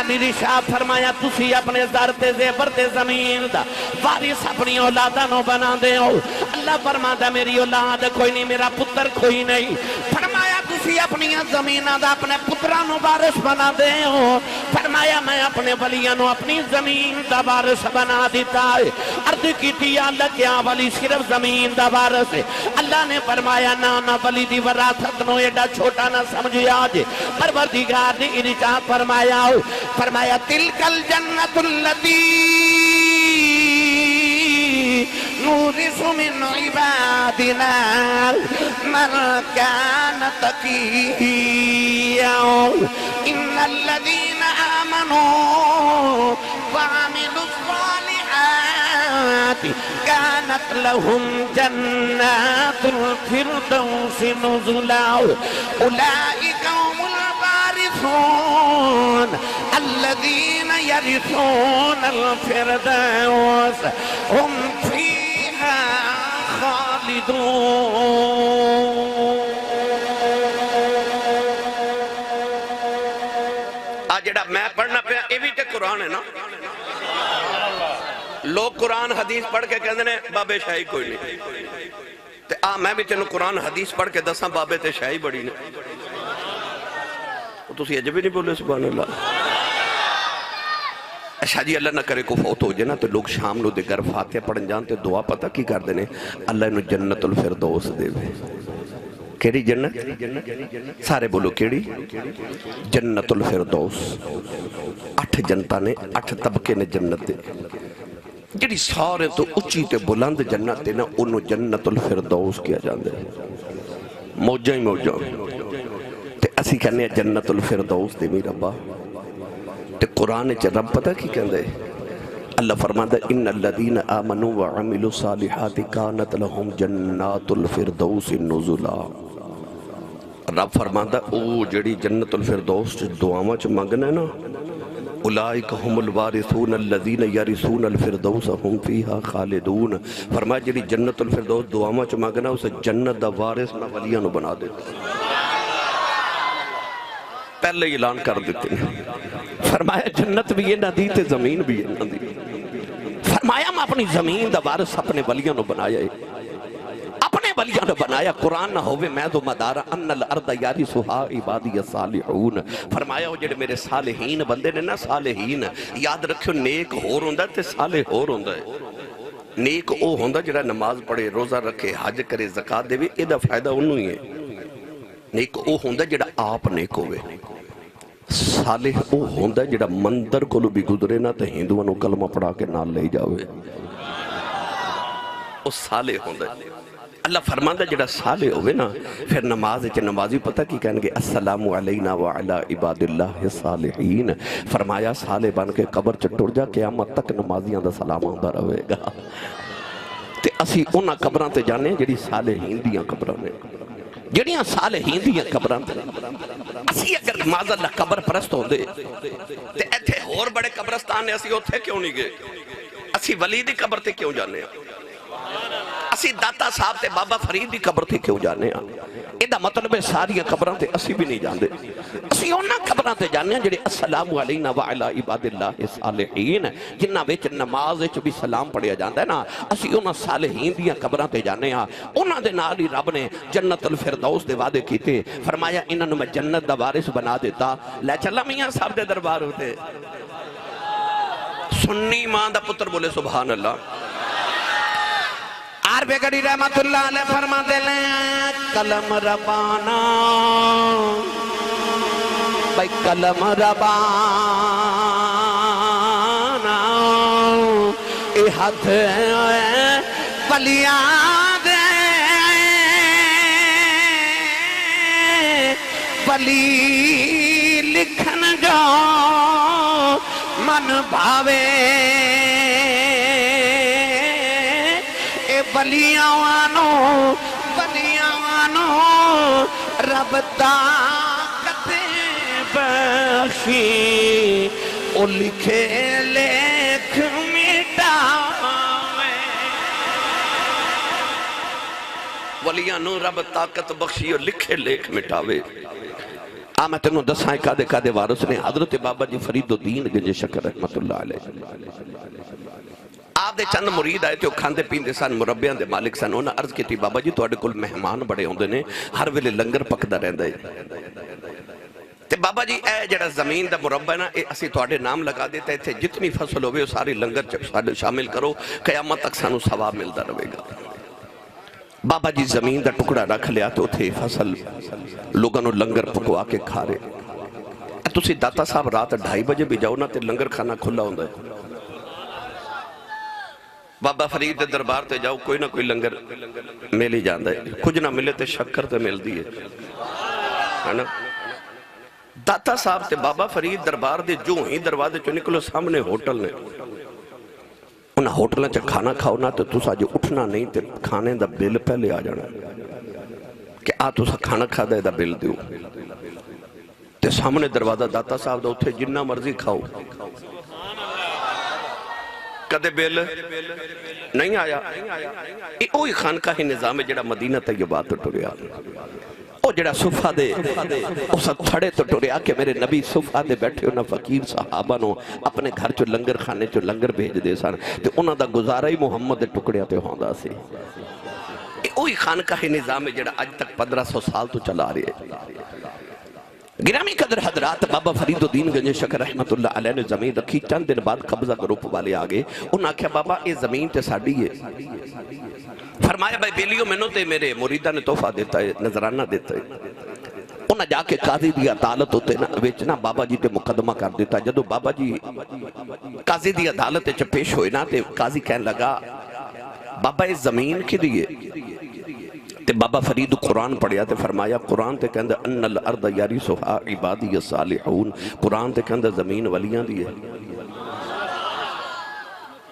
نرشاد فرمایا تسی اپنے زر تے زیبر تے زمین دا وارث اپنی اولادہ نو بنا دے ہو. اللہ فرماتا میری اولاد کوئی نہیں، میرا پتر کوئی نہیں. فرمایا تسی اپنی زمینہ دا اپنے پترانو وارث بنا دے ہو. فرمایا میں اپنے ولیانو اپنی زمین دا وارث بنا دیتا ہے. عرض کی تھی اللہ کیا ولی صرف زمین دا وارث ہے؟ اللہ نے فرمایا نہ ولی دی وراثت نو ایڈا چھوٹا نہ سمجھیا جے. پروردگار نے ارشاد فرمایا تلک الجنت اللتی نورث من عبادنا من كان تقيا ان الذين آمنوا وعملوا الصالحات كانت لهم جنات الفردوس نزلا اولئك هم الوارثون الذين يرثون الفردوس هم فيها خالدون. جڑا میں پڑھنا پیا یہ بھی تے قرآن ہے نا. لوگ قرآن حدیث پڑھ کے کہتے ہیں بابے شاہی کوئی نہیں. میں بھی تینوں قرآن حدیث پڑھ کے دساں بابے تے شاہی بڑی نے. تو اجے بھی نہیں بولے سبحان اللہ. اچھا جی اللہ نہ کرے کو فوت ہو جائے نا تو لوگ شام نو دے گھر فاتحہ پڑھن جانتے دعا پتہ کی کر دینے اللہ انہوں جنت الفردوس دے وے. کیڑی جنت؟ سارے بولو کیڑی؟ جنت الفردوس. 8 جنتاں نے 8 طبقے نے جنت دے. جڑی سارے تو اچھی تے بلند جنت دے نا انہوں جنت الفردوس کیا جاندے. موجہ ہی موجہ تے اسی کہنے جنت الفردوس دے میرا با. تے قرآن چا رب پتہ کی کہندے اللہ فرماتا ان الذین آمنوا وعملوا الصالحات کانت لهم جنات الفردوس نزلا. رب فرماتا او جڑی جنت الفردوس دعاواں چ منگنا ہے نا اولئک هم الوارثون الذین یرثون الفردوس هم فیہا خالدون. فرمایا جڑی جنت الفردوس دعاواں چ منگنا اسے جنت دا وارث میں ولیاں نو بنا دیتا. پہلے اعلان کر دیتے ہیں. فرمایا جنت بھی ہے نہ دی تے زمین بھی ہے نہ دی. فرمایا میں اپنی زمین دا وارث اپنے ولیاں نو بنایا ہے. اپنے ولیاں نو بنایا. قرآن نہ ہوئے میں تو مدارا ان الارض یارثھا عبادی الصالحون. فرمایا وہ جڑے میرے صالحین بندے نے نا صالحین یاد رکھو نیک ہور ہوندا تے صالح ہور ہوندا ہے. نیک او ہوندا جڑا نماز پڑھے روزہ رکھے حج کرے زکات دے اے دا فائدہ انہوں ہی ہے. نیک او ہوندا جڑا آپ نیک ہوئے. صالح او ہوندا جڑا مندر کو بھی گزرے نا تے ہندوانو کلمہ پڑھا کے نال لے جاوے. او صالح ہوندا. اللہ فرماندا جڑا صالح ہوئے نا پھر نماز چ نمازی پتہ کی کہیں گے السلام علینا وعلی عباد اللہ الصالحین. فرمایا صالح بن کے قبر چ ٹر جا قیامت تک نمازیاں دا سلام ہوندا رہے گا. تے اسی انہاں قبراں تے جانے جڑی صالحین دیاں قبراں نے جڑیاں صالحین دیاں قبراں تے. اسی اگر معاذ اللہ قبر پرست ہوندے تے ایتھے اور بڑے قبرستان نے اسی اوتھے کیوں نہیں گئے؟ اسی ولی دی قبر تے کیوں جانے ہیں؟ اسی داتا صاحب تے بابا فرید دی قبر تے کیوں جانے ہیں؟ ایدہ مطلب ہے ساری قبراں تے اسی بھی نہیں جاندے. اسی انہاں قبراں تے جانے ہیں جڑے السلام علینا وعلی عباد اللہ الصالحین جنہاں وچ نماز وچ بھی سلام پڑھیا جاندا ہے نا. اسی انہاں صالحین دیاں قبراں تے جانے ہیں. انہاں دے نال ہی رب نے جنت الفردوس دے وعدے کیتے. فرمایا انہاں نوں میں جنت دا وارث بنا دیتا. لے چلا میاں صاحب دے دربار ہوتے. سنی ماں دا پتر بولے سبحان اللہ. عرب گڑی رحمت اللہ علیہ فرما دے لیں قلم ربانا بھائی قلم ربانا اے ہاتھ ولیاں دے ولی لکھن جو من بھاوے بلیاں وانو رب طاقت بخشی او لکھے لکھ مٹاوے. ولیاں نو رب طاقت بخشی او لکھے لکھ مٹاوے. میں تینوں دسائیں کادے وارث نے حضرت بابا جی فرید الدین گنج شکر رحمت اللہ علیہ آپ دے چند مرید آئے تھے وہ کھاندے پیندے سن مربیان دے مالک سن انہاں عرض کی تھی بابا جی تواڈے کول مہمان بڑے ہوندے نے ہر ویلے لنگر پکدا رہندا ہے تے بابا جی اے جڑا زمین دا مربع ہے نا اے اسی تواڈے نام لگا دیتا ہے جتنی فصل ہوئے وہ ساری لنگر شامل کرو قیامت تک سانو ثواب ملتا رہے گا بابا جی زمین دا ٹکڑا رکھ لیا تو اتھے فصل لوگوں نے لنگر پکوا کے کھا رہے تسی داتا صاحب رات 2:30 بجے بھی جاؤ نا تے لنگر کھانا کھلا ہوندہ ہے بابا فرید دے دربار تے جاؤ کوئی نہ کوئی لنگر مل ہی جاندہ ہے کچھ نہ ملے تے شکر تے مل دی ہے نا داتا صاحب تے بابا فرید دربار دے جو ہی دروازے چو نکلو سامنے ہوٹل نے انہاں ہوٹلیں چا کھانا کھاؤ نا تو تسا جو اٹھنا نہیں تے کھانے دا بل پہلے آ جانا کہ تسا کھانا کھا دے دا بل دیو تے سامنے دروازہ داتا صاحب دا اتھے جنہ مرضی کھاؤ کدے بل نہیں آیا اوہی خانقاہ نظام جڑا مدینہ طیبات ٹریا او جڑا صفحہ دے اس تھڑے تو ٹریا کہ میرے نبی صفحہ دے بیٹھے انہاں فقیر صحابہ نو اپنے گھر چو لنگر خانے چو لنگر بھیج دے سن تے انہاں دا گزارہ ہی محمد دے ٹکڑیا تے ہوندہ سی اوہی خانقاہ نظام جڑا آج تک 1500 سال تو چلا رہے ہیں گرامی قدر حضرات بابا فرید الدین گنج شکر رحمت اللہ علیہ نے زمین رکھی چند دن بعد قبضہ گروپ والے آگے انہاں کہا بابا یہ زمین تے ساڑی ہے فرمایا بھائی بیلیو منو تے میرے مریدہ نے تحفہ دیتا ہے نظرانہ دیتا ہے انہاں جا کے قاضی دی عدالت ہوتے نا ویچنا بابا جی تے مقدمہ کر دیتا جدو بابا جی قاضی دی عدالت چ پیش ہوئے نا تے قاضی کہنے لگا بابا یہ زمین کی دیئے تے بابا فرید قرآن پڑھیا تے فرمایا قرآن تے کہندہ ان الارض یارثھا عبادی الصالحون قرآن تے کہندہ زمین ولیاں دی ہے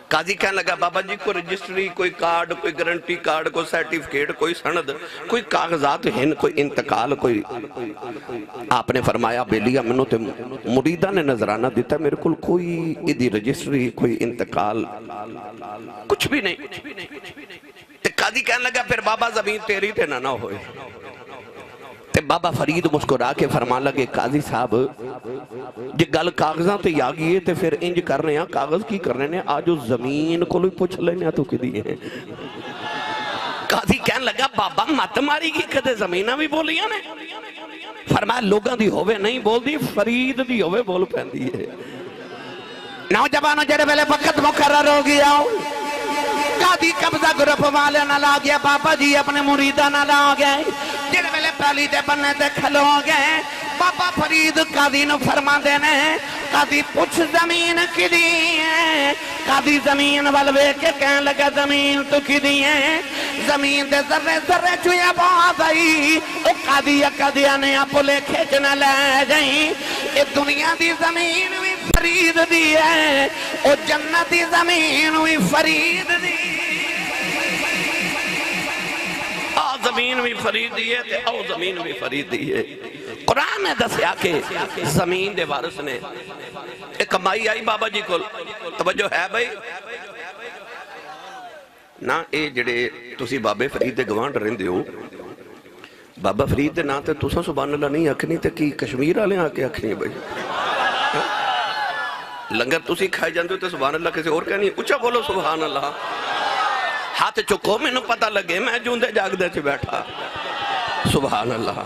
قاضی کہنے لگا بابا جی کوئی رجسٹری کوئی کارڈ کوئی گارنٹی کارڈ کوئی سرٹیفکیٹ کوئی سند کوئی کاغذات ہیں کوئی انتقال کوئی آپ نے فرمایا بیلیا منو تے مریدہ نے نظرانہ دیتا میرے کل کوئی ادھی رجسٹری کوئی انتقال کچھ بھی نہیں قاضی کہنے لگا پھر بابا زمین تیری تے نہ ہوئے تے بابا فرید مسکرا کے فرمان لگے قاضی صاحب جی گل کاغذاں تے یاگیے تے پھر انج کرنے ہیں کاغذ کی کرنے ہیں آجو زمین کو لوگ پوچھ لینے ہیں تو کی دیئے ہیں قاضی کہنے لگا بابا مت ماری کی کدے زمینہ بھی بولیاں نے فرمایا لوگاں دی ہوئے نہیں بول دی فرید دی ہوئے بول پہن دیئے نوجوانوں جڑے ویلے وقت مقرر ہو گیا قاضی قبضہ گروپ والے نہ لا گیا بابا جی اپنے مریدہ نہ لا گئے جڑے ویلے پہلی دے بننے دے کھلو گئے بابا فرید قاضی نو فرما دینے قاضی پوچھ زمین کی دیئے قاضی زمین والوے کے کہنے لگا زمین تو کی دیئے زمین دے ذرے ذرے چویا بہت آئی او قاضی قاضیہ نے آپ لے کھیچنا لے جائیں اے دنیا دی زمین بھی فرید دی ہے او جنتی زمین بھی فرید دی زمین بھی فرید دی ہے تے او زمین بھی فرید دی ہے قرآن نے دسیا کہ زمین دے وارث نے ایک کمائی آئی بابا جی کو توجہ ہے بھائی نا اے جڑے تسی بابے فرید دے گوانڈ رہندے ہو بابا فرید دے نا تے تساں سبحان اللہ نہیں اکھنی تے کی کشمیر والے آ کے اکھنی بھائی لنگر تسی کھائے جاندے ہو تے سبحان اللہ کسی اور کہنی اچھا بولو سبحان اللہ ہاتھ چکو میں نو پتہ لگے میں جوندے جاگ دے چھ بیٹھا سبحان اللہ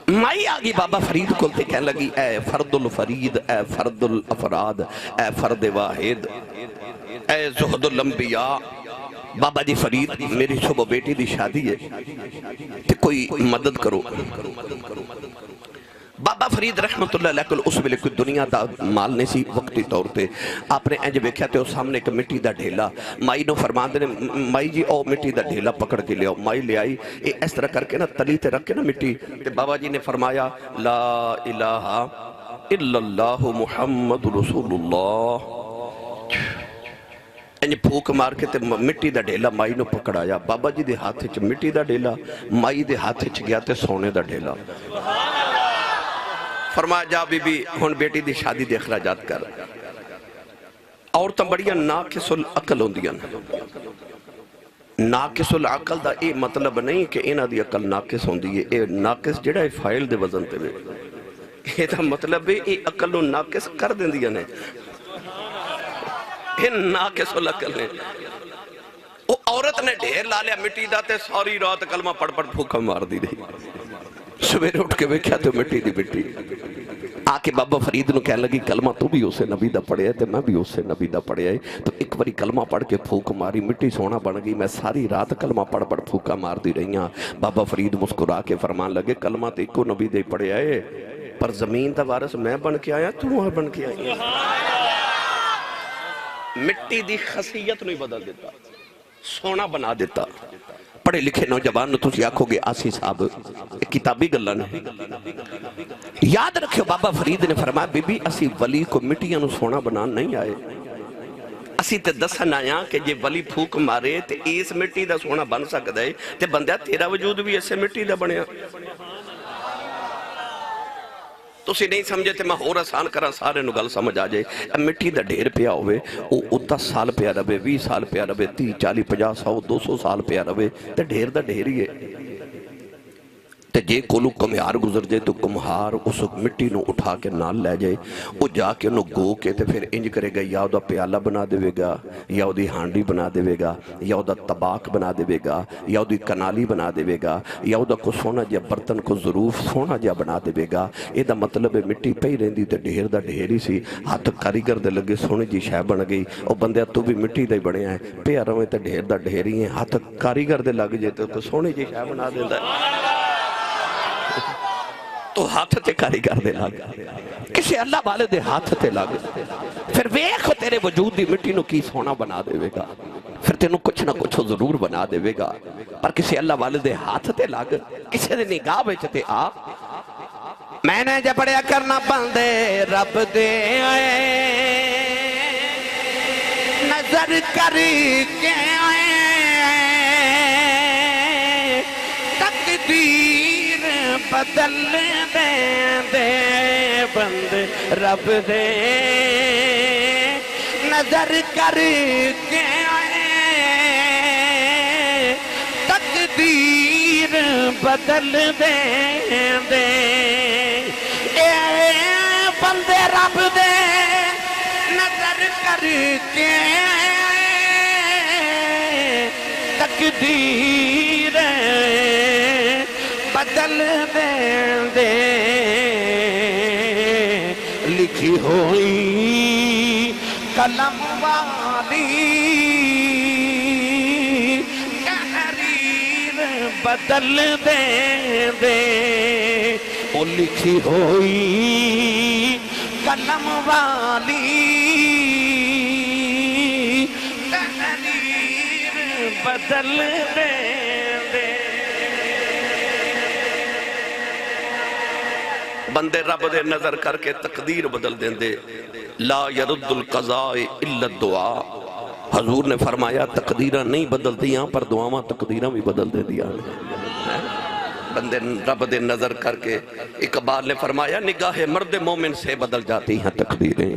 مائی آگی بابا فرید کلتے کہنے لگی اے فرد الفرید اے فرد الافراد اے فرد واحد اے زہد الانبیاء بابا جی فرید میری صبح بیٹی دی شادی ہے کہ کوئی مدد کرو بابا فرید رحمت اللہ علیہ کل اس ویلے کوئی دنیا دا مال نہیں سی وقتی طور تے آپ نے انج ویکھیا تے اس سامنے ایک مٹی دا ڈھیلا مائی نو فرمان دے مائی جی او مٹی دا ڈھیلا پکڑ کے لے آؤ مائی لے آئی اس طرح کر کے نا تلی تے رکھ کے نا مٹی تے بابا جی نے فرمایا لا الہ الا اللہ محمد رسول اللہ انج پھوک مار کے تے مٹی دا ڈھیلا مائی نو پکڑایا بابا جی دے ہاتھ چ مٹی دا ڈھیلا مائی دے ہاتھ چ گیا تے سونے دا ڈھیلا فرمایا جا بی بی ہون بیٹی دی شادی دے اخراجات کر عورتاں بڑیاں ناقص العقل ہوندیاں ناقص العقل دا اے مطلب نہیں کہ انہاں دی عقل ناقص ہوندی ہے، اے ناقص جڑا ہے فائل دے وزن تے وے، اے دا مطلب ہے اے عقل نو ناقص کر دیندیاں نے، اے ناقص العقل نے۔ وہ عورت نے ڈھیر لا لیا مٹی دا تے ساری رات کلمہ پڑھ پڑھ پھوکا مار دی رہی، سویرے اٹھ کے ویکھیا تو مٹی دی مٹی، آ کے بابا فرید نو کہنے لگی کلمہ تو بھی اسے نبی دا پڑھیا ہے تے میں بھی اسے نبی دا پڑھیا ہے، تو ایک باری کلمہ پڑھ کے پھوک ماری، مٹی سونا بن گئی، میں ساری رات کلمہ پڑھ پڑھ پھوکا مار دی رہی ہاں۔ بابا فرید مسکرا کے فرمان لگے کلمہ تے ایکو نبی دے پڑھیا ہے، پر زمین دا وارث میں بن کے آیا تو وہاں بن کے آیا، مٹی دی خاصیت نہیں بدل دیتا، سونا بنا دیتا۔ پڑھے لکھے نوجوان تسی آکھو گے آسی صاحب کتابی گلاں نے، یاد رکھو بابا فرید نے فرمایا بی بی اسی ولی کو مٹیاں نو سونا بنان نہیں آئے، اسی تے دسن آیا کہ جے ولی پھوک مارے تے اس مٹی دا سونا بن سکدا ہے تے بندہ تیرا وجود بھی اسے مٹی دا بنیا۔ تسی نہیں سمجھے تے میں اور آسان کرا سارے نو گل سمجھ آ جائے، مٹی دا ڈھیر پیا ہوئے او 10 سال پیا رہے، 20 سال پیا رہے، 30 40 50 100 200 سال پیا رہے تے ڈھیر دا ڈھیر ہی ہے، تے جے کولو کمہار گزر جائے تو کمہار اس مٹی نو اٹھا کے نال لے جائے، وہ جا کے انہوں گو کے تے پھر انج کرے گا یا او دا پیالہ بنا دے گا، یا او دی ہانڈی بنا دے گا، یا او دا طباق بنا دے گا، یا او دی کنالی بنا دے گا، یا او دا کو سونا جا برتن کو ظروف سونا جا بنا دے گا۔ اے دا مطلب ہے مٹی پئی رہندی تے ڈھیر دا ڈھیر ہی سی، ہاتھ کاریگر دے لگے سونے جی شے بن گئی، او بندے تو بھی مٹی دا ہی بنیا ہے، پیا رویں تے ڈھیر دا ڈھیر ہی ہے، ہاتھ کاریگر دے لگ جائے تو سونے جی شے بنا دیندا ہے، تو ہاتھ تے کاریگر دے لگ، کسی اللہ والے دے ہاتھ تے لگ، پھر ویکھ تیرے وجود دی مٹی نو کی سونا بنا دے گا، پھر تینوں کچھ نہ کچھ ضرور بنا دے گا، پر کسی اللہ والے دے ہاتھ تے لگ، کسی دے نگاہ وچ تے آ، میں نے جبڑیا کرنا بندے رب دے آئے، نظر کر کے آئے، تقدیر بدل دے بند رب دے، نظر کر کے آئے، تقدیر بدل دے اے بندے رب دے، نظر کر کے تقدیر بدل دے، لکھی ہوئی قلم والی تحریر بدل دے، وہ لکھی ہوئی قلم والی تحریر بدل دے۔ بندے رب دے نظر کر کے تقدیر بدل دیں دے، لا يرد القضاء الا الدعاء، حضور نے فرمایا تقدیرہ نہیں بدل دیاں پر دعاواں تقدیرہ بھی بدل دے دیا، بندے رب دے نظر کر کے۔ اقبال نے فرمایا نگاہ مرد مومن سے بدل جاتی ہیں تقدیریں،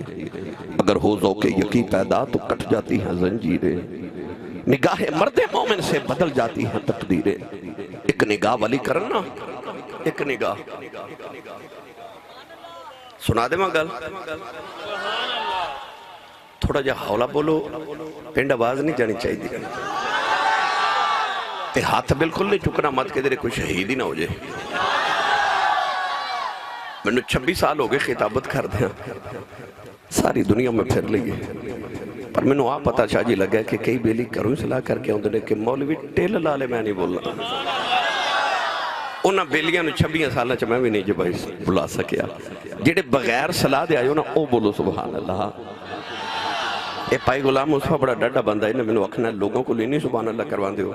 اگر ہو ذوق یقین پیدا تو کٹ جاتی ہیں زنجیریں، نگاہ مرد مومن سے بدل جاتی ہیں تقدیریں۔ ایک نگاہ والی کرنا، ایک نگاہ سنا دے مگل، تھوڑا جا حولا بولو، پینڈ آواز نہیں جانی چاہیے دی، تے ہاتھ بالکل نہیں چکنا مت کے دے کوئی شہید ہی نہ ہو جائے۔ میں نے 26 سال ہو گئے خطابت کر دیا، ساری دنیا میں پھر لئے، پر میں نے آپ پتا شاہ جی لگا کہ کئی بیلی کروں صلاح کر کے ہوندے کہ مولوی ٹیل لالے میں نہیں بولنا، انہاں بیلیاں نے 26 سالہ چا میں بھی نہیں جبائی بلا سکیا، جیڑے بغیر صلاح دے آئے ہونا او بولو سبحان اللہ۔ اے پائی غلام مصطفیٰ بڑا ڈڈا بندہ ہے، میں نے وقتنا لوگوں کو لینی سبحان اللہ کروان دے ہو،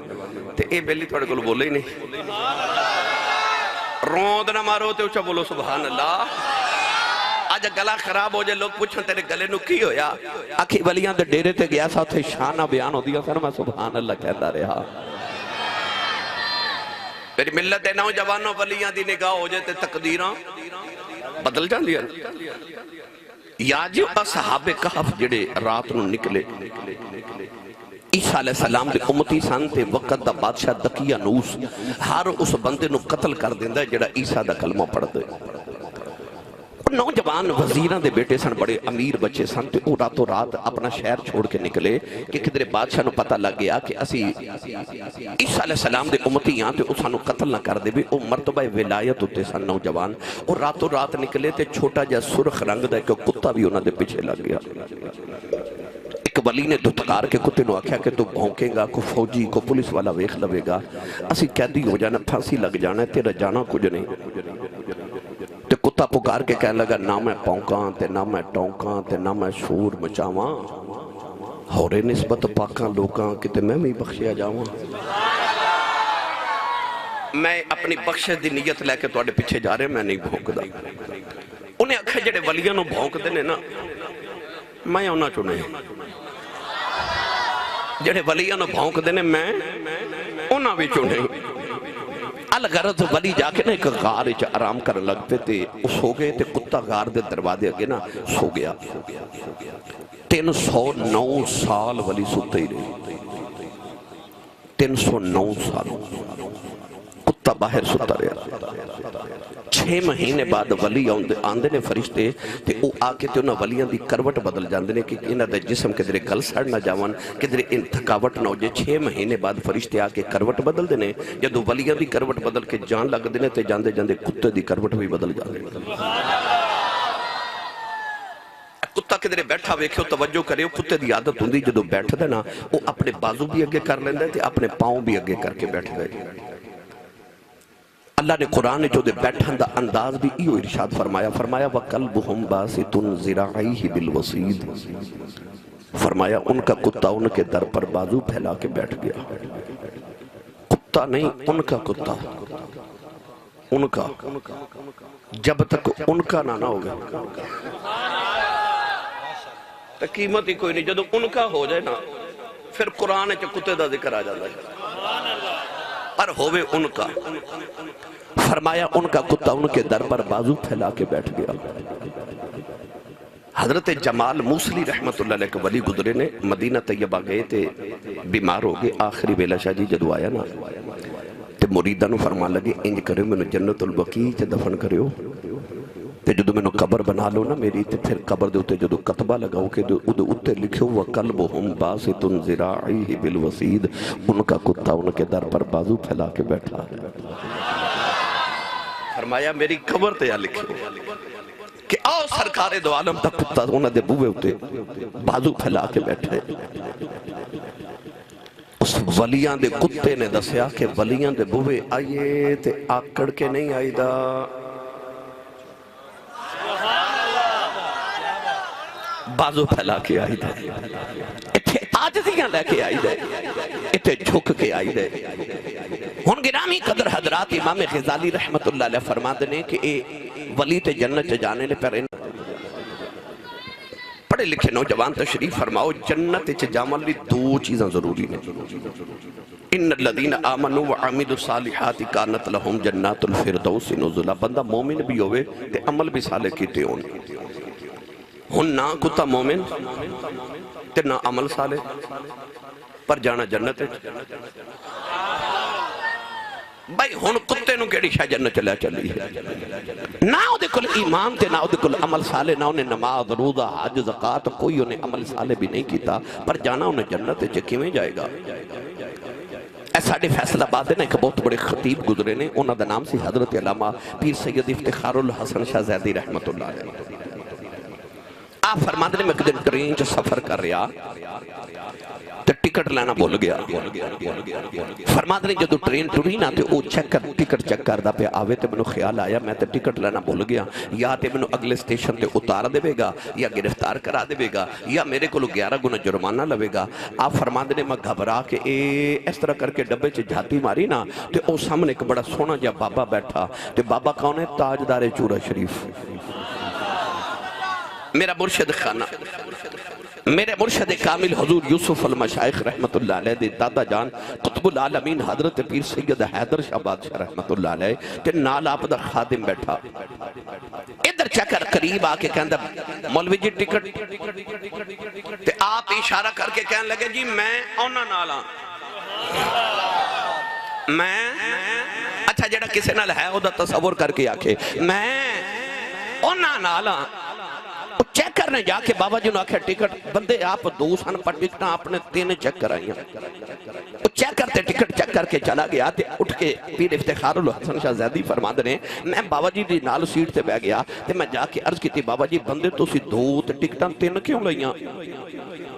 تے اے بیلی تھوڑے کو بولے ہی نہیں، روند نہ مارو تے اچھا بولو سبحان اللہ۔ آج گلہ خراب ہو جائے لوگ پوچھیں تیرے گلے نو کی ہویا، آکھی ولیاں دے ڈیرے تے گیا سا تھے شانہ بیان ہو دیا سر میں سبحان اللہ کہتا رہا۔ میری ملت ہے نوجوانوں ولیاں دی نگاہ ہو جائے تے تقدیراں بدل جان دیا۔ یا جو اصحاب کہف جڑے رات نو نکلے، عیسیٰ علیہ السلام دے امتی سن تے وقت دا بادشاہ دقیانوس ہر اس بندے نو قتل کر دیندا جڑا عیسیٰ دا کلمہ پڑھ دے۔ نوجوان وزیراں دے بیٹے سن، بڑے امیر بچے سن، تے او راتوں رات اپنا شہر چھوڑ کے نکلے کہ کدھر بادشاہ نو پتہ لگ گیا کہ اسی عیسیٰ علیہ السلام دے امتی ہاں تے او سانو قتل نہ کر دے بھی۔ او مرتبہ ولایت ہوتے سن نوجوان، اور راتوں رات نکلے تے چھوٹا جا سرخ رنگ دا ایک کتا بھی انہاں دے پیچھے لگ گیا۔ ایک ولی نے دھتکار کے کتے نو آکھیا کہ تو بھونکے گا، کو فوجی کو پولیس والا ویکھ لوے گا، اسی قیدی ہو جانا، پھانسی لگ جانا ہے، تیرا جانا کچھ نہیں۔ تے کتا پکار کے کہنے لگا نہ میں پونکاں تے نہ میں ٹونکاں تے نہ میں شور مچاواں، ہورے نسبت پاکاں لوکاں کتے میں بھی بخشیا جاواں۔ میں اپنی بخشش دی نیت لے کے تواڈے پیچھے جا رہے میں نہیں بھونکدا۔ انہیں آکھیا جڑے ولیاں نو بھونک دینے نا میں انہاں چوں نہیں، جڑے ولیاں نو بھونک دینے میں انہاں وچوں نہیں۔ الغرض ولی جا کے نا ایک غار وچ آرام کرن لگ پے تے او سو گئے تے کتا غار دے دروازے اگے نا سو گیا۔ 309 سال ولی ستے ہی رہے، 309 سال کتا باہر ستا رہا۔ 6 مہینے بعد ولی آندے نے فرشتے تے او آ کے تے انہاں ولیاں دی کروٹ بدل جاندے نے کہ انہاں دے جسم کدھرے گل سڑ نہ جاون، کدھرے ان تھکاوٹ نہ ہو جائے۔ 6 مہینے بعد فرشتے آ کے کروٹ بدل دے نے، جدوں ولیاں دی کروٹ بدل کے جان لگ دے نے تے جاندے جاندے کتے دی کروٹ بھی بدل جاندے نے۔ کتا کدھرے بیٹھا ویکھو توجہ کرے، کتے دی عادت ہوندی جدوں بیٹھ دے نا او اپنے بازو بھی اگے کر لیندا تے اپنے پاؤں بھی اگے کر کے بیٹھ گئے۔ اللہ نے قرآن جو دے بیٹھن دا انداز بھی ایو ارشاد فرمایا، فرمایا وَقَلْبُهُمْ بَاسِطٌ ذِرَاعَيْهِ بِالْوَصِيدِ، فرمایا ان کا کتا ان کے در پر بازو پھیلا کے بیٹھ گیا۔ کتا نہیں، ان کا کتا، ان کا، جب تک ان کا نہ ہوگا تو قیمت ہی کوئی نہیں۔ جدو ان کا ہو جائے نا پھر قرآن چ کتے دا ذکر آ جاتا ہے، پر ہوئے ان کا۔ فرمایا ان کا کتا ان کے در پر بازو پھیلا کے بیٹھ گیا۔ حضرت جمال موسلی رحمت اللہ علیہ کے ولی گزرے نے، مدینہ طیبہ گئے تھے، بیمار ہو گئے۔ آخری ویلہ شاہ جی جدو آیا نا تے مریدہ نو فرمان لگے انج کرے میں جنت البقیع چ دفن کریو، تے جدو میں قبر بنا لو نا میری تے پھر قبر دے اتے جدو کتبہ لگاؤ کہ دے اتے لکھو وَقَلْبُهُمْ بَاسِطٌ ذِرَاعَيْهِ بِالْوَصِيدِ، ان کا کتا ان کے در پر بازو پھیلا کے بیٹھا۔ فرمایا میری قبر تے یا لکھو کہ آؤ سرکار دو عالم تک کتا انہاں دے بوئے اتے بازو پھیلا کے بیٹھے۔ اس ولیاں دے کتے نے دسیا کہ ولیاں دے بوئے آئیے تے آکڑ کے نہیں آئی دا، بازو پھیلا کے آئی دے، اتھے آجزیاں لے کے آئی دے، اتھے جھک کے آئی دے۔ ہن گرامی قدر حضرات امام غزالی رحمت اللہ علیہ فرما دینے کہ اے ولی تے جنت جانے نے پر پڑھے لکھے نوجوان تشریف فرماؤ، جنت جامل لی 2 چیزاں ضروری ہیں۔ ان الذین آمنوا وعملوا الصالحات کانت لہم جنات الفردوس نزلا، بندہ مومن بھی ہوئے تے عمل بھی صالح کیتے ہون۔ ہن نہ کتا مومن تے نہ عمل صالح، پر جانا جنت ہے۔ بھائی ہن کتے نو کیڑی شاہ جنت چلے چلی ہے، نہ او دے کل ایمان تے نہ او دے کل عمل صالح، نہ انہیں نماز روزہ حج زکات کوئی انہیں عمل صالح بھی نہیں کیتا، پر جانا انہیں جنت ہے، کیویں جائے گا؟ ساڑھے فیصلہ آباد نے ایک بہت بڑے خطیب گزرے نے، انہاں دا نام سی حضرت علامہ پیر سید افتخار الحسن شاہ زیدی رحمت اللہ علیہ۔ آپ فرماتے نے میں کدھر ٹرین چ سفر کر رہا تے ٹکٹ لینا بھول گیا۔ فرماتے نے جدو ٹرین ٹری نا تے او ٹکٹ چیک کردا پہ آوے تے مینوں خیال آیا میں تے ٹکٹ لینا بھول گیا، یا تے مینوں اگلے سٹیشن تے اتار دے گا، یا گرفتار کرا دے گا، یا میرے کو 11 گنا جرمانہ لوے گا۔ آپ فرماتے نے میں گھبرا کے اس طرح کر کے ڈبے چ جھاتی ماری نا تے او سامنے ایک بڑا سونا جا بابا بیٹھا، تے بابا کون ہے؟ تاجدار چورا شریف، میرا مرشد خانہ، میرے مرشد کامل حضور یوسف المشائخ رحمت اللہ علیہ دے دادا جان قطب العالمین حضرت پیر سید حیدر شاہ بادشاہ رحمت اللہ علیہ کہ نال آپ دا خادم بیٹھا۔ ادھر چکر قریب آکے کہندہ مولوی جی ٹکٹ تے آپ اشارہ کر کے کہنے لگے جی میں اونا نالا میں اچھا جڑا کسے نال ہے وہ دا تصور کر کے آکے میں اونا نالا چیک کرنے جا کے بابا جی نے آکھے ٹکٹ بندے آپ دو سن پر ٹکٹاں آپ نے 3 چیک کرائیں چیک کرتے ٹکٹ چیک کر کے چلا گیا تے اٹھ کے پیر افتخار الحسن شاہ زیدی فرماندے نے میں بابا جی دی نال سیٹ تے بیٹھ گیا تے میں جا کے عرض کیتی بابا جی بندے تسی 2 تے ٹکٹاں 3 کیوں لئیاں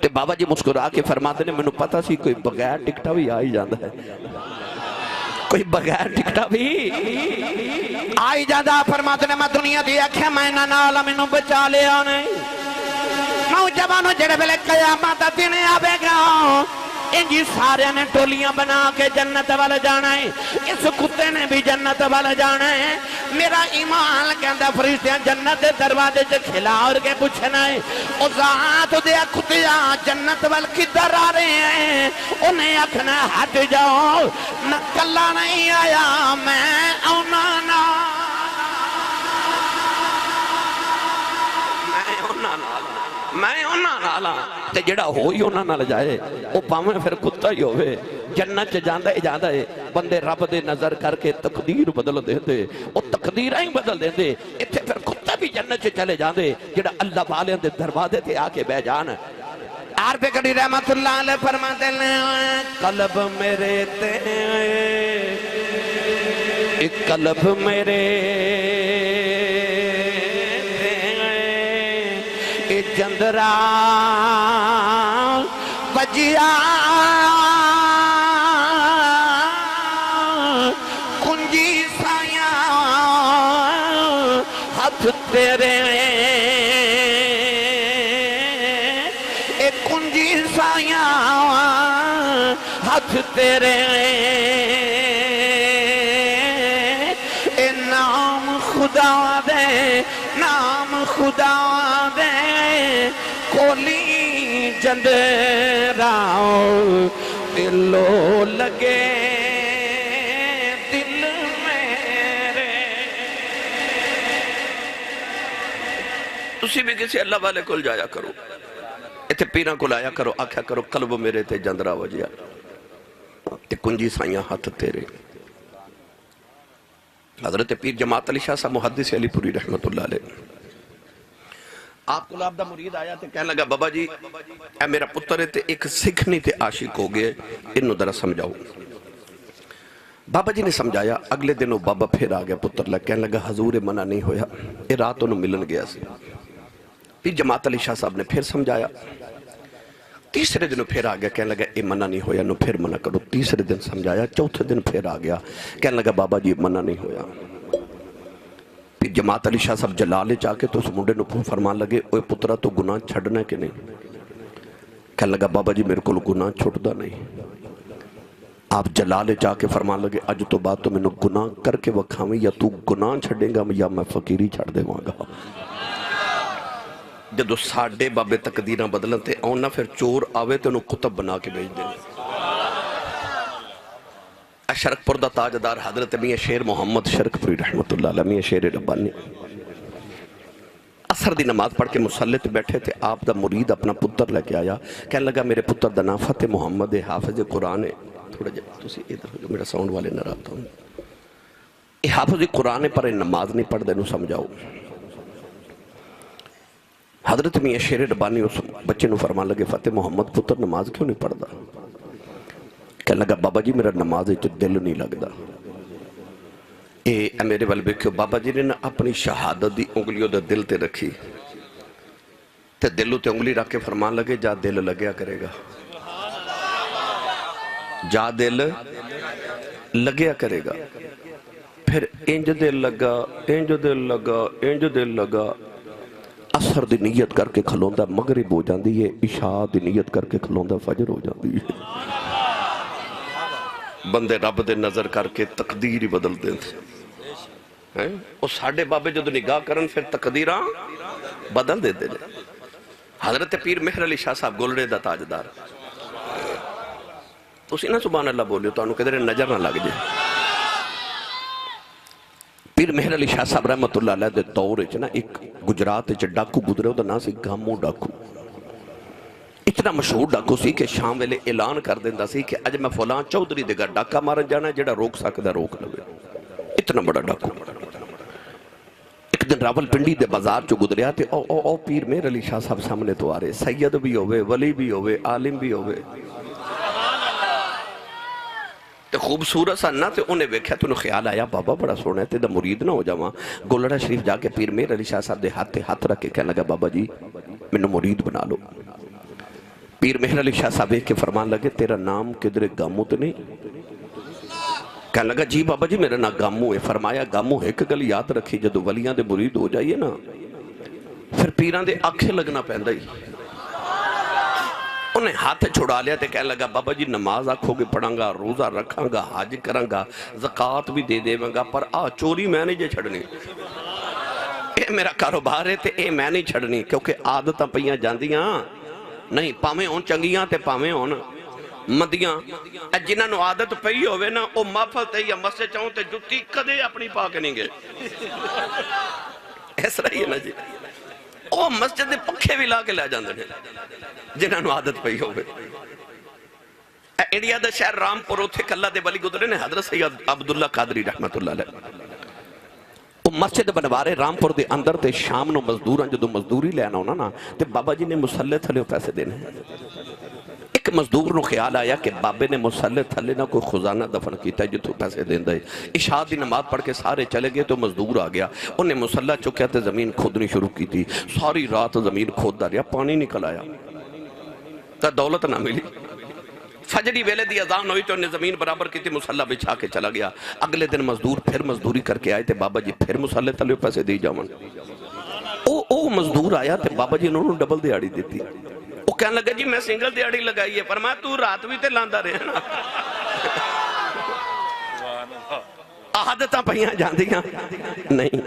تے بابا جی مسکرا کے فرماندے نے مینوں پتہ سی کوئی بغیر ٹکٹا بھی آئی جاندا ہے کوئی بغیر ٹکٹا بھی آئی جاندہ فرماتے نے میں دنیا دی اکھے میں نالا منو بچا لیا نہیں نوجوانوں جڑے بلے قیامت دن آوے گا انجی سارے نے ٹولیاں بنا کے جنت والا جانا ہے اس کتے نے بھی جنت والا جانا ہے میرا ایمان کہندہ فرشتیاں جنت دے دروازے سے کھلا اور کے پوچھنا ہے او ذات دے کتیاں جنت وال کدھر آ رہے ہیں انہیں اکھنا ہٹ جاؤ نہ کلا نہیں آیا میں اونا نالا تے جڑا ہوئی اونا نال جائے او پاویں پھر کتا ہی ہوئے جنت جاندہ ہے بندے رب دے نظر کر کے تقدیر بدل دے دے او تقدیریں بدل دے دے اتھے پھر کتا بھی جنت چلے جاندے جڑا اللہ والے دے دروازے تے آکے بہ جان عارف قدیر رحمت اللہ علیہ فرماتے ہیں قلب میرے تے ایک قلب میرے جندرا بجیا کنجی سایاں ہاتھ تیرے ایک کنجی سایاں ہاتھ تیرے اے نام خدا دے نام خدا دے کولی جندراؤ دلو لگے دل میرے تسی بھی کسی اللہ والے کل جایا کرو ایتھے پیران کو لایا کرو آکھا کرو قلب میرے تے جندرا وجیا تے کنجی سائیاں ہاتھ تیرے حضرت پیر جماعت علی شاہ صاحب محدث علی پوری رحمت اللہ علیہ آپ کو لابدہ مرید آیا تے کہنے لگا بابا جی اے میرا پتر ہے تے ایک سکھنی تے عاشق ہو گئے انہوں درہ سمجھاؤ بابا جی نے سمجھایا اگلے دنوں بابا پھر آ گیا پتر لگ کہنے لگا حضور منع نہیں ہویا اے رات انہوں ملن گیا سی پیر جماعت علی شاہ صاحب نے پھر سمجھایا تیسرے دنوں پھر آ گیا کہنے لگا اے منع نہیں ہویا نو پھر منع کرو تیسرے دن سمجھایا چوتھے دن پھر آ گیا کہنے لگا بابا جی منع نہیں ہویا پھر جماعت علی شاہ صاحب جلالے چاہ کے تو اس منڈے نو فرمان لگے اوے پترہ تو گناہ چھڑنا ہے کہ نہیں کہنے لگا بابا جی میرے کو گناہ چھوڑ دا نہیں آپ جلالے چاہ کے فرمان لگے اج تو بات تو میں نو گناہ کر کے وکھاویں یا تو گناہ چھڑے گا یا میں فقیری چھڑ دے گا جدو ساڑھے بابے تقدیرہ بدلن تے اونا پھر چور آوے تے انہوں کتب بنا کے بھیج دیں شرک پردہ تاجدار حضرت میاں شیر محمد شرک پوری رحمت اللہ علیہ میاں شیر ربانی اثر دی نماز پڑھ کے مسلط بیٹھے تھے آپ دا مرید اپنا پتر لے کے آیا کہنے لگا میرے پتر دا نام فتح محمد حافظ قرآن ہے تھوڑا جب تسی ادھر جو میرا ساؤنڈ والے نہ رہتا ہوں یہ حافظ قرآن پر نماز نہیں پڑھ دینو سمجھاؤ حضرت میاں شیر ربانی اس بچے نو فرمان لگے فتح محمد پتر نماز کیوں نہیں پڑھ دا کہنے لگا بابا جی میرا نماز جو دل نہیں لگ دا اے میرے والے کیوں بابا جی نے اپنی شہادت دی انگلیوں دا دل تے رکھی تے دلوں تے انگلی رکھ کے فرمان لگے جا دل لگیا کرے گا جا دل لگیا کرے گا پھر انج دل لگا انج دل لگا انج دل لگا اثر دی نیت کر کے کھلوندہ مغرب ہو جاندی ہے عشاء دی نیت کر کے کھلوندہ فجر ہو جاندی ہے بندے رب دے نظر کر کے تقدیر ہی بدل دیں تھے وہ ساڑھے بابے جو نگاہ کرن پھر تقدیرہ بدل دے دے حضرت پیر مہر علی شاہ صاحب گولڑے دا تاجدار اسی نا سبحان اللہ بولیو تو انہوں کدھر نظر نہ لگ جائے پیر مہر علی شاہ صاحب رحمت اللہ علیہ دے دور وچ نا ایک گجرات وچ ڈاکو گزرے، او دا نام سی گامو ڈاکو۔ اتنا مشہور ڈاکو سی کہ شام ویلے اعلان کر دیندا سی کہ اج میں فلاں چودھری دے گھر ڈاکا مارن جانا ہے، جڑا روک سکدا روک لوے۔ اتنا بڑا ڈاکو۔ ایک دن راول پنڈی دے بازار چو گزریا تے او پیر مہر علی شاہ صاحب سامنے تو آ رہے، سید بھی ہوئے، ولی بھی ہوئے، عالم بھی ہوئے تے خوبصورت سا نہ تے انہیں ویکھیا تو انہیں خیال آیا بابا بڑا سونا ہے تے دا مرید نہ ہو جاواں۔ گولڑا شریف جا کے پیر مہر علی شاہ صاحب دے ہاتھ رکھ کے کہنے لگا بابا جی میں مرید بنا لو۔ پیر مہر علی شاہ صاحب کے فرمان لگے تیرا نام کدھر گامو تو نہیں؟ کہنے لگا جی بابا جی میرا نام گامو ہے۔ فرمایا گامو ایک گل یاد رکھی جدو ولیاں دے مرید ہو جائیے نا پھر پیران دے آنکھیں لگنا پہندا ہی۔ انہیں ہاتھ چھوڑا لیا تے کہنے لگا بابا جی نماز آنکھوں کے پڑھاں گا، روزہ رکھاں گا، حج کراں گا، زکاة بھی دے دے گا، پر چوری میں نہیں جے چھڑنی، اے میرا کاروبار ہے تے اے میں نہیں چھڑنی، کیونکہ عادتاں پہیاں جاندیاں نہیں، پاویں ہون چنگیاں تے پاویں ہون مندیاں۔ جنہاں نو عادت پئی ہوئے نا او محفل تے یا مسجد چاہوں تے جتی کدے اپنی پا کے نہیں گئے، ایسا رہی ہے نا جی۔ او مسجد دے پکھے بھی لا کے لے جاندے ہیں جنہاں نو عادت پئی ہوئے۔ انڈیا دا شہر رامپور اتھے کلہ دے ولی گزرے نے حضرت سید عبداللہ قادری رحمت اللہ علیہ۔ وہ مسجد بنوارے رامپور دے اندر تے شام نو مزدوراں جدو مزدوری لینا ہونا نا تے بابا جی نے مسلح تھلے پیسے دینے۔ ایک مزدور نو خیال آیا کہ بابے نے مسلح تھلے نہ کوئی خزانہ دفن کیتا ہے جتو پیسے دین دے۔ عشاء دی نماز پڑھ کے سارے چلے گئے تو مزدور آ گیا، انہیں مسلح چکیا تے زمین کھودنی شروع کی تھی، ساری رات زمین کھود دا رہا، پانی نکل آیا تا دولت نہ ملی۔ فجری ویلے دی اذان ہوئی تو انہیں زمین برابر کی تھی، مسلح بچھا کے چلا گیا۔ اگلے دن مزدور پھر مزدوری کر کے آئے تھے، بابا جی پھر مسلح تھلے پیسے دی جاون۔ او مزدور آیا تے بابا جی انہوں نے ڈبل دیاڑی دیتی۔ وہ کہنے لگا جی میں سنگل دیاڑی لگائی ہے، فرمایا تو رات بھی تے لاندہ رہے نا، عادتاں پہیاں جاندیاں نہیں۔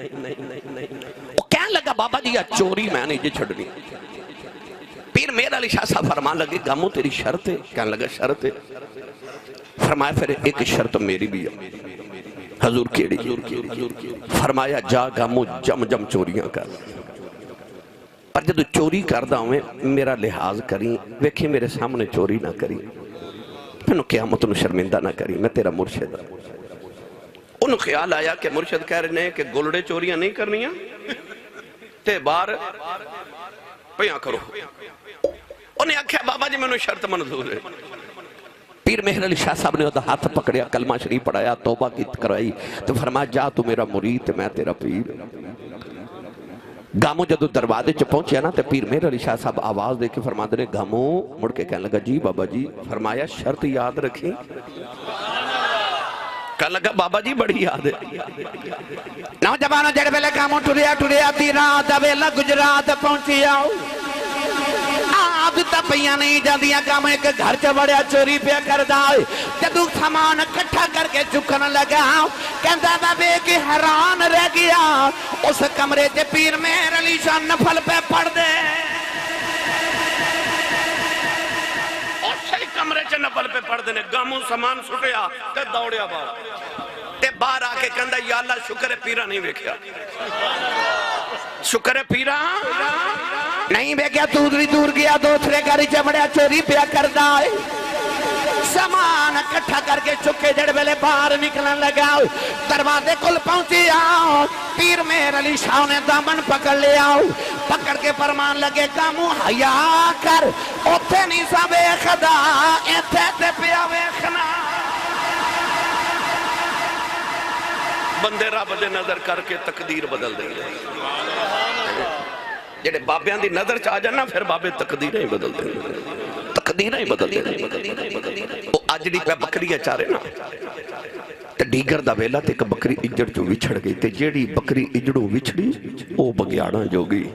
وہ کہنے لگا بابا جی چوری میں نہیں جی چھڑنی۔ پیر مہر علی شاہ صاحب فرمان لگے گامو تیری شرط ہے؟ کہنے لگا شرط ہے۔ فرمایا پھر ایک شرط میری بھی ہے۔ حضور کیڑی؟ فرمایا جا گامو جم جم چوریاں کر، پر جدو چوری کردہ ہوئے میرا لحاظ کریں، ویکھیں میرے سامنے چوری نہ کریں، میں نے قیامت نو شرمندہ نہ کریں، میں تیرا مرشد ہوں۔ انہوں خیال آیا کہ مرشد کہہ رہے ہیں کہ گولڑے چوریاں نہیں کرنیاں تے بار پیاں کرو۔ انہیں آکھیا بابا جی میں نے شرط منظور ہے۔ پیر مہر علی شاہ صاحب نے ہاتھ پکڑیا، کلمہ شریف پڑھایا، توبہ کی کرائی، تو فرمایا جا تو میرا مرید میں تیرا پیر۔ گامو جدو دروازے چ پہنچیا نا تے پیر مہر علی شاہ صاحب آواز دے کے فرما دے گامو، مڑ کے کہنے لگا جی بابا جی۔ فرمایا شرط یاد رکھیں؟ کہنے لگا بابا جی بڑی یاد ہے۔ نوجوانوں جڑ ویلے گامو ٹریا دی رات ویلا گجرات پہنچی آؤ، عادتاں پئیاں نہیں جاندیاں، گامو ایک گھر چ وڑیا چوری پیا کردا ہے، جدو سامان اکٹھا کر کے چکن لگا کہندا میں ویکھ کے حیران رہ گیا، اس کمرے تے پیر مہر علی شاہ نفل پہ پڑھ دے، اسی کمرے چ نفل پہ پڑھ دینے۔ گامو سامان سٹیا تے دوڑیا باہر تے باہر آ کے کہندا یا اللہ شکر ہے پیرا نہیں ویکھیا، شکر ہے پیرا نہیں ویکھیا، دور گیا، دوسرے گھر چ وڑیا چوری پیا کردا ہے، سامان اکٹھا کر کے چکے جڑ ویلے باہر نکلن لگا، دروازے کل پہنچی آؤ، پیر مہر علی شاہ نے دامن پکڑ لیا، پکڑ کے فرمان لگے گامو حیا کر، اوتھے نہیں سا ویکھدا، ایتھے تے پیا ویکھنا۔ بندے رب دے نظر کر کے تقدیر بدل دیں گے، جڑے بابیاں دی نظر چاہ جانا پھر بابے تقدیریں ہی بدل دیں گے، تقدیریں ہی بدل دیں گے۔ وہ آجڑی پہ بکری چارے نا تے ڈیگر دا ویلا تے ایک بکری اجڑ جو وچھڑ گئی، تے جیڑی بکری اجڑوں وچھڑی او بگیاڑاں جو گئی،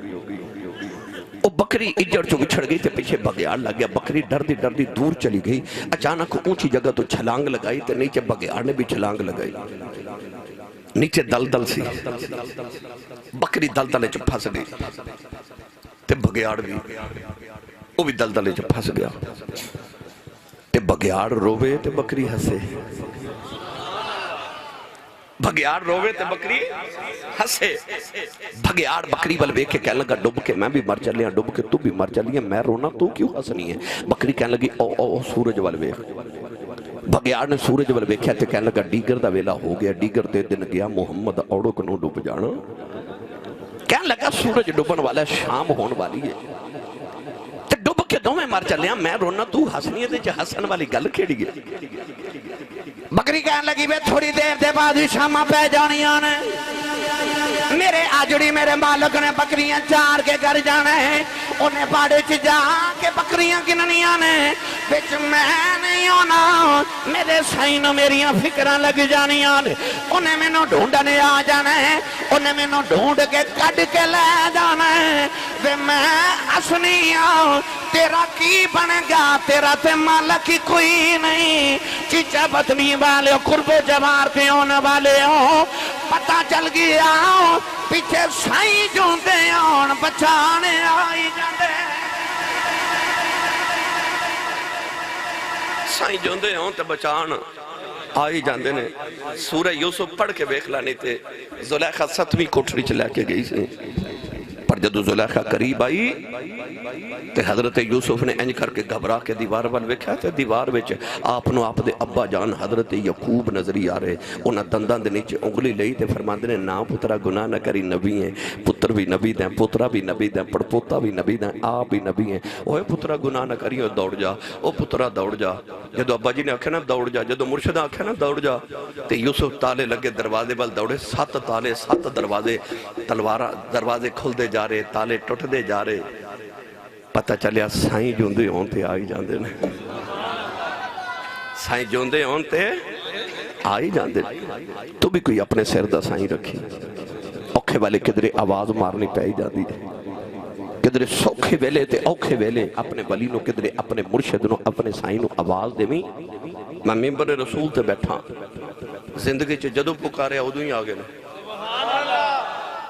او بکری اجڑ جو وچھڑ گئی تے پیچھے بگیاڑ لگ گیا، بکری ڈردی دور چلی گئی، اچانک اونچی جگہ تو چھلانگ لگائی تے نیچے بگیاڑ نے بھی چھلانگ لگائی، نیچے دلدل سی، بکری دلدلے چ پھنس گئی تے بگیاڑ بھی وہ بھی دلدلے چ پھنس گیا، تے بگیاڑ روے تے بکری ہسے۔ بھگیاڑ روے تے بکری ہسے بھگیاڑ بکری بل ویکھ کے کہنے لگا ڈب کے میں بھی مر چلیاں ڈب کے تو بھی مر چلیاں میں رونا تو کیوں ہسنی ہے بکری کہنے لگی او او سورج ول ویکھ بھگیاڑ نے سورج ول ویکھیا تے کہنے لگا ڈیگر دا ویلا ہو گیا ڈیگر دے دن گیا محمد اوڑو کنوں ڈب جانا کہنے لگا سورج ڈبن والا شام ہون والی ہے تے ڈب کے دو میں مر چلیاں میں رونا تو ہسنی ہے تے ہسن والی گل کھیڑی ہے بکری کہنے لگی بے تھوڑی دیر دے بعد ہی شامہ پہ جانیاں نے میرے آجڑی میرے مالک نے بکریاں چار کے گھر جانا ہے انہیں باڑے چ جا کے بکریاں گننیاں نے بچ میں نہیں آنا میرے سائن میریاں فکران لگ جانیاں نے انہیں میں نو ڈھونڈنے آ جانا ہے انہیں میں نو ڈھونڈ کے کٹ کے لے جانا ہے وے میں اسنی آؤں تیرا کی بنے گا تیرا تے مالک ہی کوئی نہیں چیچا بدنی والے قرب و جوار کے ہونے والے ہوں پتہ چل گیا پیچھے سائی جوندے آن بچانے آئی جاندے سائی جوندے ہوں تے بچان آئی جاندے نے سورہ یوسف پڑھ کے بیکھ لانی تے زلیخہ 7ویں کوٹھری چلے کے گئی سے پر جدو زلیخہ قریب آئی تے حضرت یوسف نے انج کر کے گھبرا کے دیوار وال ویکھیا تے دیوار وچ آپ نو آپ دے ابا جان حضرت یعقوب نظری آ رہے انہاں دنداں دے نیچے انگلی لئی تے فرماندے نے نا پترا گناہ نہ کری نبی ہیں پتر بھی نبی دیں پترا بھی نبی دیں پڑپوتا بھی نبی دیں آپ بھی نبی ہیں اوہ پترا گناہ نہ کری اور دوڑ جا او پترا دوڑ جا جدو ابا جی نے آکھے نا دوڑ جا جدو مرشدہ آکھے نا دوڑ جا تے یوسف تالے لگے دروازے بل دوڑے 7 تالے 7 دروازے تلوارہ دروازے کھل دے جا رہے تالے ٹوٹ دے جا رہے پتہ چلیا سائیں جوندے ہون تے آئی جاندے نے سائیں جوندے ہون تے آئی جاندے تو بھی کوئی اپنے سر دا سائیں رکھی اوکھے والے کدرے آواز مارنی پہی جاندی کدرے سوکھے ویلے تے اوکھے ویلے اپنے ولی نو کدرے اپنے مرشد نو اپنے سائیں نو آواز دے میں ممبر رسول تے بیٹھا زندگی چ جدو پکارے ادو ہی آگے نا